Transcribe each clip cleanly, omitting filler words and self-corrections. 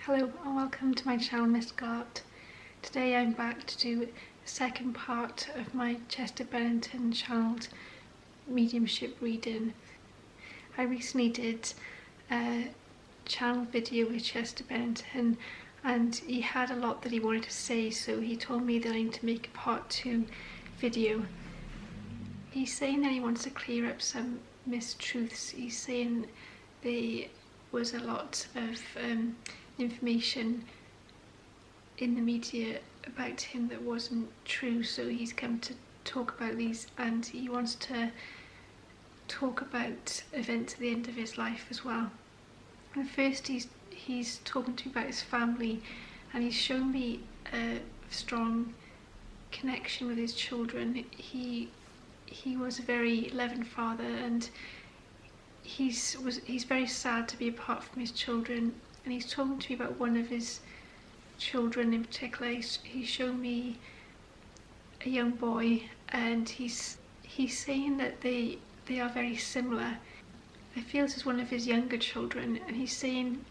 Hello and welcome to my channel Mystical Art. Today I'm back to do the second part of my Chester Bennington channeled mediumship reading. I recently did a channel video with Chester Bennington and he had a lot that he wanted to say, so he told me that I need to make a part 2 video. He's saying that he wants to clear up some mistruths. He's saying there was a lot of information in the media about him that wasn't true, so he's come to talk about these, and he wants to talk about events at the end of his life as well. And first he's talking to me about his family, and he's shown me a strong connection with his children. He was a very loving father, and he's very sad to be apart from his children. And he's talking to me about one of his children in particular. He's shown me a young boy, and he's saying that they are very similar. I feel this is one of his younger children, and he's saying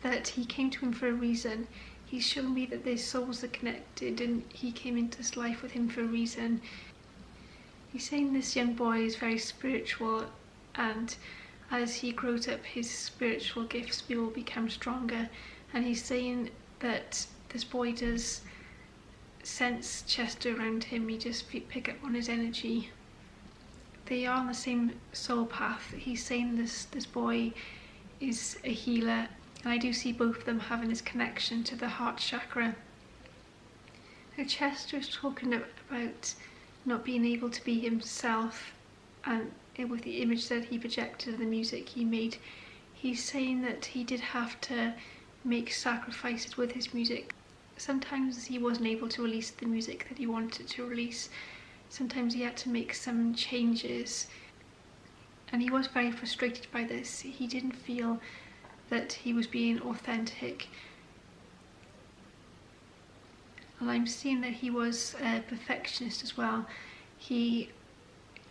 that he came to him for a reason. He's shown me that their souls are connected and he came into his life with him for a reason. He's saying this young boy is very spiritual, and as he grows up, his spiritual gifts will become stronger. And he's saying that this boy does sense Chester around him. He just pick up on his energy. They are on the same soul path. He's saying this boy is a healer, and I do see both of them having this connection to the heart chakra. Now Chester is talking about not being able to be himself, and with the image that he projected and the music he made, he's saying that he did have to make sacrifices with his music. Sometimes he wasn't able to release the music that he wanted to release. Sometimes he had to make some changes, and he was very frustrated by this. He didn't feel that he was being authentic, and I'm seeing that he was a perfectionist as well.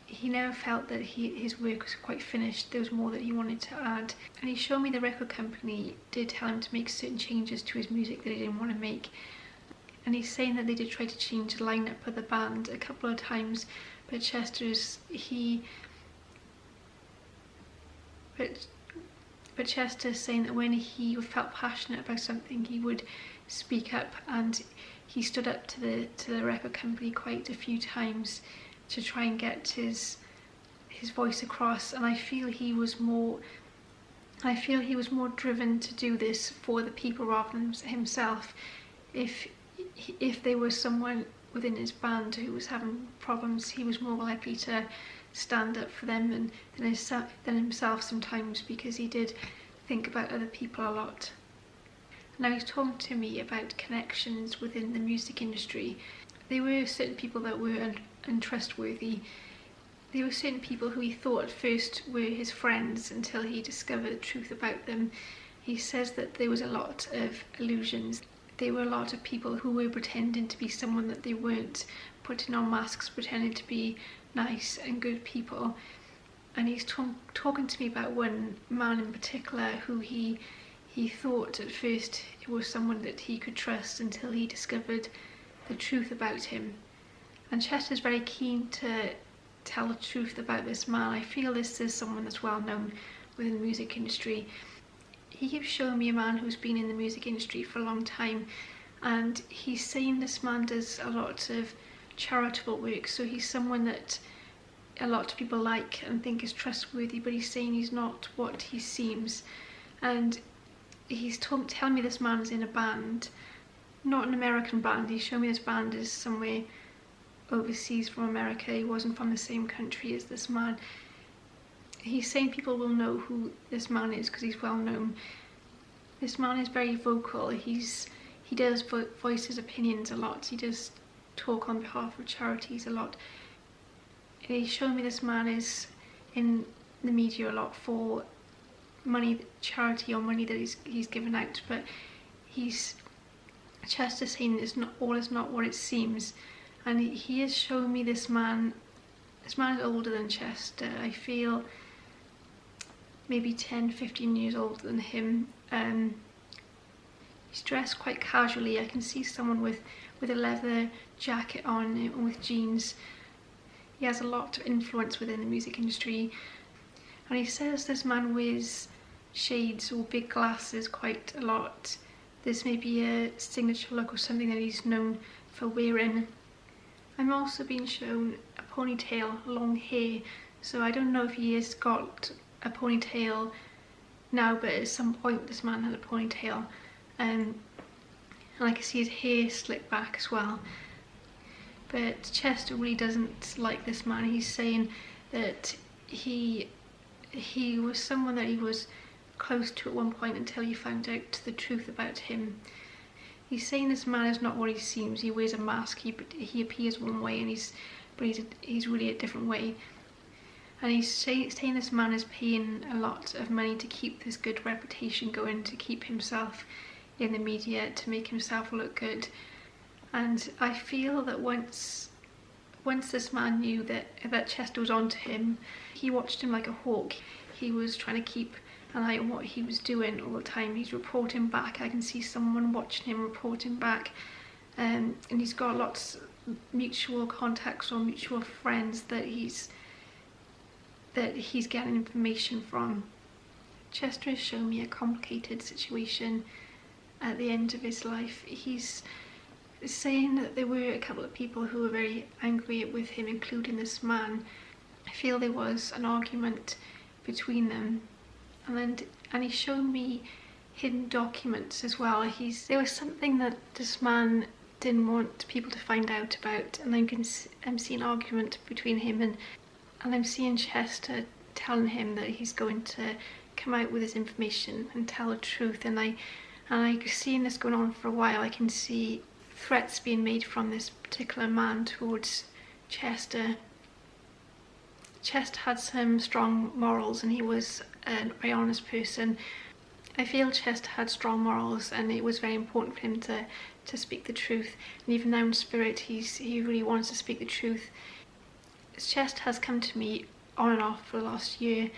He never felt that his work was quite finished. There was more that he wanted to add. And he showed me the record company did tell him to make certain changes to his music that he didn't want to make. And he's saying that they did try to change the lineup of the band a couple of times, but Chester's saying that when he felt passionate about something, he would speak up, and he stood up to the record company quite a few times to try and get his voice across. And I feel he was more driven to do this for the people rather than himself. If there was someone within his band who was having problems, he was more likely to stand up for them than himself sometimes, because he did think about other people a lot. Now he's talking to me about connections within the music industry. There were certain people that were untrustworthy. There were certain people who he thought at first were his friends until he discovered the truth about them. He says that there was a lot of illusions. There were a lot of people who were pretending to be someone that they weren't, putting on masks, pretending to be nice and good people. And he's talking to me about one man in particular who he thought at first it was someone that he could trust until he discovered the truth about him. And Chester's very keen to tell the truth about this man. I feel this is someone that's well known within the music industry. He keeps showing me a man who's been in the music industry for a long time, and he's saying this man does a lot of charitable work, so he's someone that a lot of people like and think is trustworthy, but he's saying he's not what he seems. And he's telling me this man is in a band, not an American band. He showed me this band is somewhere overseas from America. He wasn't from the same country as this man. He's saying people will know who this man is because he's well known. This man is very vocal. He does voice his opinions a lot. He does talk on behalf of charities a lot. And he's showing me this man is in the media a lot for money, charity, or money that he's given out, but Chester's saying all is not what it seems. And he is showing me this man is older than Chester. I feel maybe 10-15 years older than him. He's dressed quite casually. I can see someone with a leather jacket on and with jeans. He has a lot of influence within the music industry, and he says this man wears shades or big glasses quite a lot. This may be a signature look or something that he's known for wearing. I'm also being shown a ponytail, long hair, so I don't know if he has got a ponytail now, but at some point this man had a ponytail, and I can see his hair slicked back as well. But Chester really doesn't like this man. He's saying that he was someone that he was close to at one point until he found out the truth about him. He's saying this man is not what he seems. He wears a mask. He appears one way, and he's really a different way. And he's saying this man is paying a lot of money to keep this good reputation going, to keep himself in the media, to make himself look good. And I feel that once this man knew that Chester was onto him, he watched him like a hawk. He was trying to keep an eye on what he was doing all the time. He's reporting back. I can see someone watching him reporting back, and he's got lots of mutual contacts or mutual friends that he's getting information from. Chester has shown me a complicated situation at the end of his life. He's saying that there were a couple of people who were very angry with him, including this man. I feel there was an argument between them, and he's shown me hidden documents as well. There was something that this man didn't want people to find out about, and I'm seeing an argument between him and I'm seeing Chester telling him that he's going to come out with his information and tell the truth, and I've seen this going on for a while. I can see threats being made from this particular man towards Chester. Chester had some strong morals, and he was a very honest person. I feel Chester had strong morals, and it was very important for him to speak the truth. And even now in spirit, he really wants to speak the truth. Chester has come to me on and off for the last year,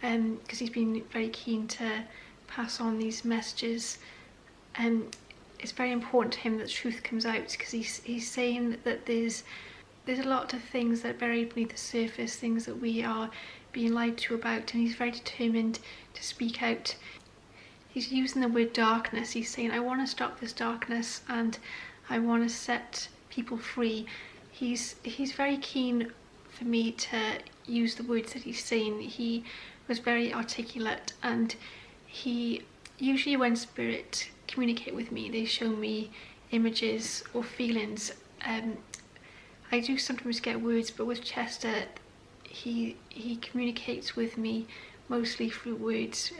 because he's been very keen to pass on these messages. It's very important to him that the truth comes out, because he's saying that there's a lot of things that are buried beneath the surface, things that we are being lied to about, and he's very determined to speak out. He's using the word darkness. He's saying, I want to stop this darkness and I want to set people free. He's very keen for me to use the words that he's saying. He was very articulate, and he usually, when spirit communicate with me, they show me images or feelings. I do sometimes get words, but with Chester, he communicates with me mostly through words.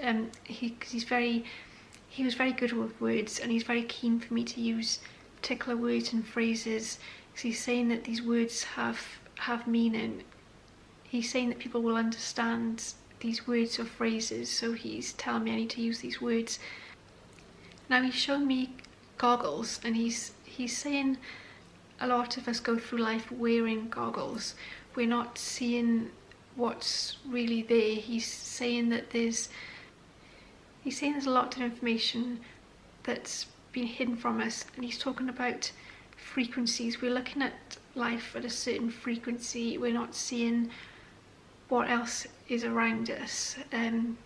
He was very good with words, and he's very keen for me to use particular words and phrases, because he's saying that these words have meaning. He's saying that people will understand these words or phrases, so he's telling me I need to use these words. Now he's shown me goggles, and he's saying a lot of us go through life wearing goggles. We're not seeing what's really there. He's saying there's a lot of information that's been hidden from us, and he's talking about frequencies. We're looking at life at a certain frequency. We're not seeing what else is around us. I'm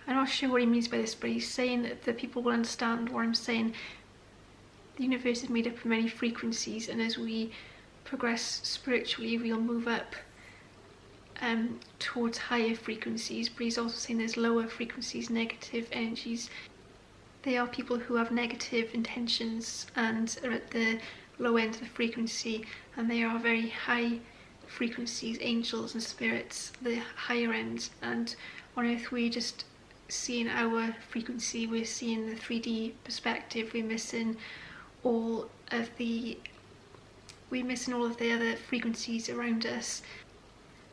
not sure what he means by this, but he's saying that the people will understand what I'm saying. The universe is made up of many frequencies, and as we progress spiritually, we'll move up towards higher frequencies. But he's also saying there's lower frequencies, negative energies. They are people who have negative intentions and are at the low end of the frequency, and they are very high frequencies, angels and spirits, the higher ends. And on earth we're just seeing our frequency, we're seeing the 3D perspective, we're missing all of the other frequencies around us.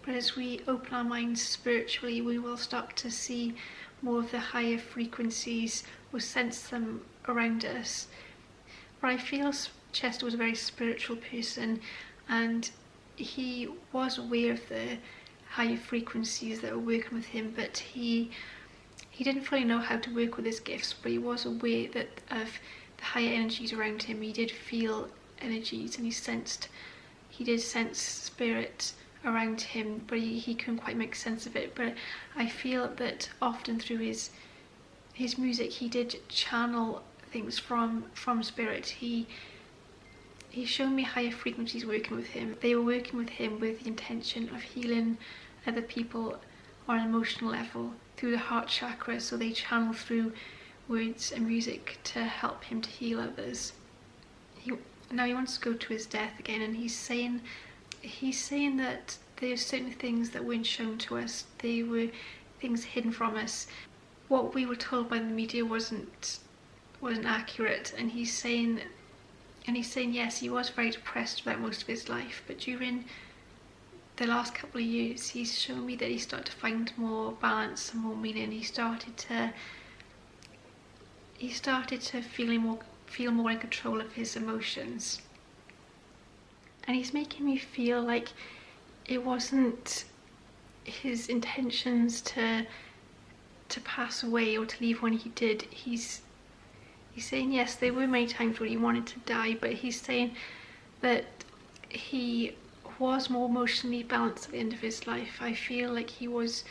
But as we open our minds spiritually, we will start to see more of the higher frequencies, or sense them around us. But I feel Chester was a very spiritual person, and he was aware of the higher frequencies that were working with him, but he he didn't fully know how to work with his gifts, but he was aware that of the higher energies around him. He did feel energies, and he did sense spirit around him, but he couldn't quite make sense of it. But I feel that often through his music, he did channel things from spirit. He showed me higher frequencies working with him. They were working with him with the intention of healing other people on an emotional level through the heart chakra, so they channel through words and music to help him to heal others. Now he wants to go to his death again, and he's saying that there's certain things that weren't shown to us. They were things hidden from us. What we were told by the media wasn't accurate, and he's saying yes, he was very depressed about most of his life, but during the last couple of years he's shown me that he started to find more balance and more meaning. He started to feel more in control of his emotions, and he's making me feel like it wasn't his intentions to pass away or to leave when he did. He's saying yes, there were many times when he wanted to die, but he's saying that he was more emotionally balanced at the end of his life. I feel like he was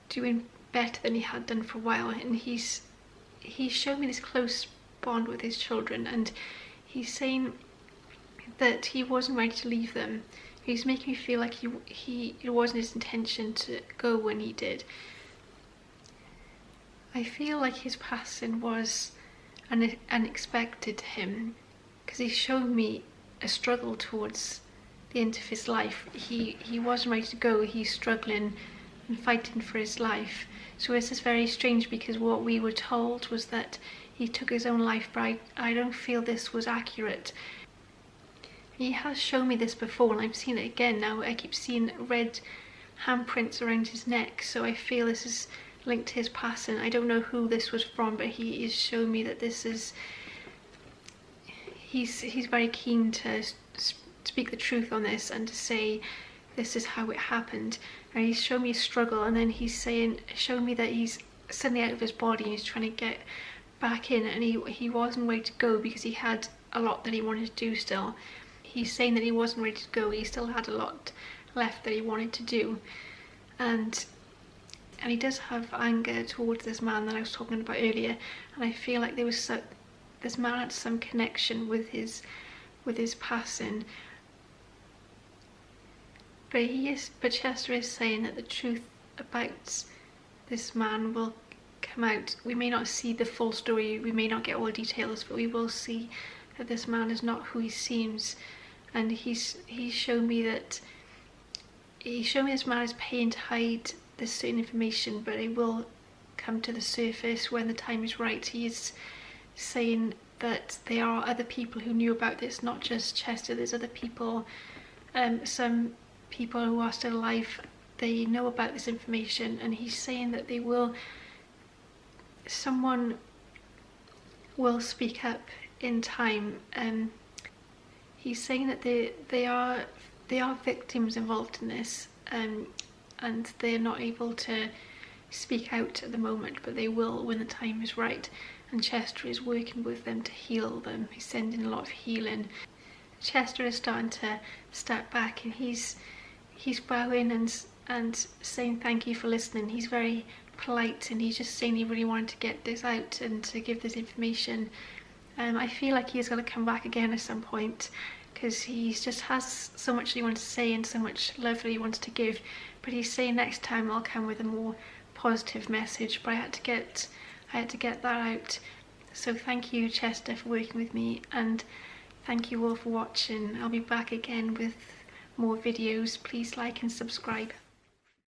doing better than he had done for a while, and he's shown me this close bond with his children, and he's saying that he wasn't ready to leave them. He's making me feel like it wasn't his intention to go when he did. I feel like his passing was unexpected to him, because he showed me a struggle towards the end of his life. He wasn't ready to go. He's struggling and fighting for his life. So this is very strange, because what we were told was that he took his own life, but I don't feel this was accurate. He has shown me this before, and I've seen it again now. I keep seeing red handprints around his neck, so I feel this is linked to his passing. I don't know who this was from, but he is showing me that this is, he's very keen to speak the truth on this and to say this is how it happened. And he's shown me a struggle, and then he's showing me that he's suddenly out of his body and he's trying to get back in, and he wasn't ready to go because he had a lot that he wanted to do still. He's saying that he wasn't ready to go. He still had a lot left that he wanted to do, and he does have anger towards this man that I was talking about earlier, and I feel like this man had some connection with his passing. But Chester is saying that the truth about this man will come out. We may not see the full story, we may not get all the details, but we will see that this man is not who he seems. And he's shown me this man is paying to hide this certain information, but it will come to the surface when the time is right. He is saying that there are other people who knew about this, not just Chester. There's other people, some people who are still alive, they know about this information, and he's saying that someone will speak up in time. He's saying that they are victims involved in this, and they're not able to speak out at the moment, but they will when the time is right. And Chester is working with them to heal them. He's sending a lot of healing. Chester is starting to step back, and he's bowing and saying thank you for listening. He's very polite, and he's just saying he really wanted to get this out and to give this information. I feel like he's going to come back again at some point, because he just has so much that he wants to say and so much love that he wants to give. But he's saying next time I'll come with a more positive message. But I had to get that out. So thank you, Chester, for working with me, and thank you all for watching. I'll be back again with more videos. Please like and subscribe.